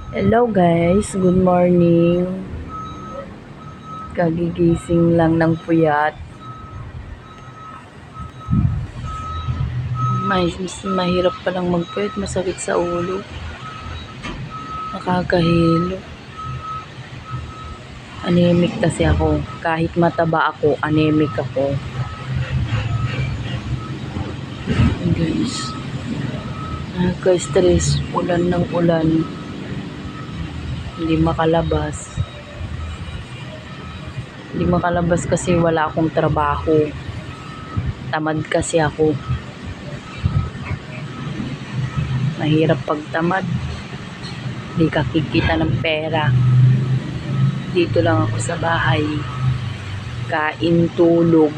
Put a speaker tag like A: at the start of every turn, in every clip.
A: Hello guys, good morning. Kagigising lang ng puyat. Mas mahirap palang magpuyat, masakit sa ulo. Nakakahilo. Anemic kasi ako. Kahit mataba ako, anemic ako. Guys, nakaka-stress. Ulan ng ulan. Hindi makalabas. Hindi makalabas kasi wala akong trabaho. Tamad kasi ako. Mahirap pagtamad. Hindi ka kikita ng pera. Dito lang ako sa bahay. Kain, tulog.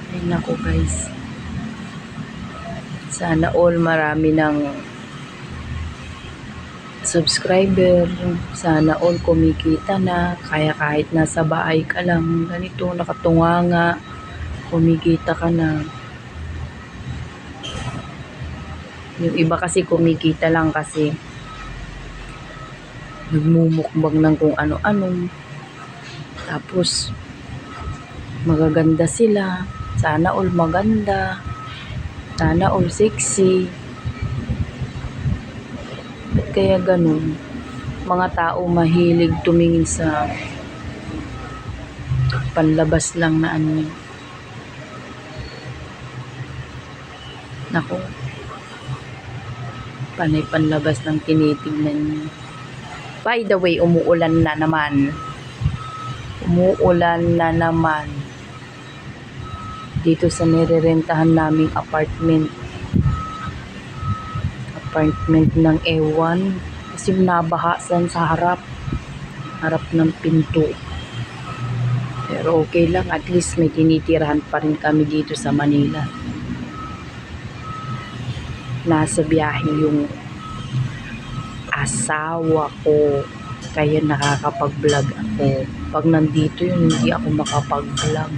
A: Ay nako guys. Sana all marami ng subscriber. Sana all kumikita na. Kaya kahit nasa bahay ka lang, ganito, nakatunganga, kumikita ka na. Yung iba kasi kumikita lang kasi nagmumukbang ng kung ano-ano. Tapos magaganda sila. Sana all maganda. Sana all sexy. Ba't kaya ganun? Mga tao mahilig tumingin sa panlabas lang na ano. Naku, panay panlabas ng tinitignan niyo. By the way, umuulan na naman. Umuulan na naman. Dito sa nirerentahan naming apartment. Apartment ng ewan. Kasi nabahasan sa harap ng pinto. Pero okay lang, at least may tinitirahan pa rin kami dito sa Manila. Nasa biyahe yung asawa ko, kaya nakakapag-vlog ako. Pag nandito yun, hindi ako makapag-vlog.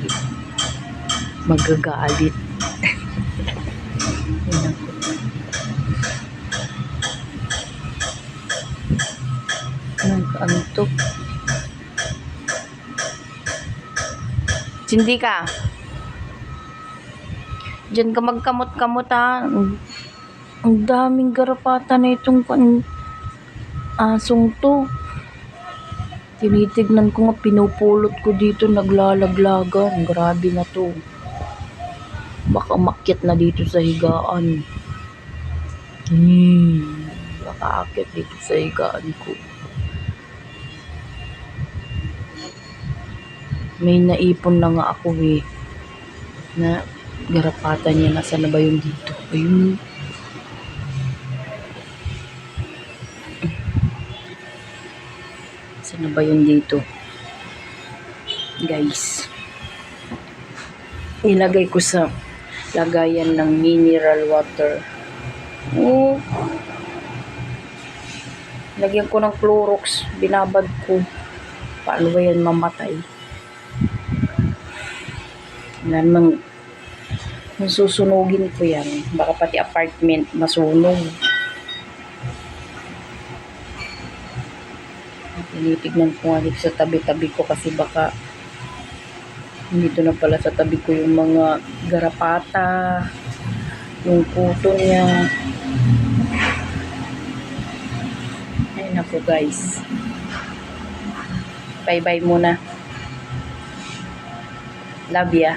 A: Magagalit. Nagkaantok. Hindi ka. Diyan ka magkamot-kamot ha. Ang daming garapata na itong asong to. Tinitignan ko nga, pinupulot ko dito, naglalaglagan. Grabe na to. Baka makyat na dito sa higaan. Baka akyat dito sa higaan ko. May naipon na nga ako na garapata niya. Nasaan na ba yung dito? Ayun. Saan na ba yun dito? Guys. Nilagay ko sa lagayan ng mineral water. Lagyan ko ng Clorox. Binabad ko. Paano ba yan mamatay? Wala namang susunugin ko yan. Baka pati apartment masunog. Tinitignan ko nga dito sa tabi-tabi ko kasi baka dito na pala sa tabi ko yung mga garapata, yung puto niya. Ay naku guys. Bye bye muna. Love ya.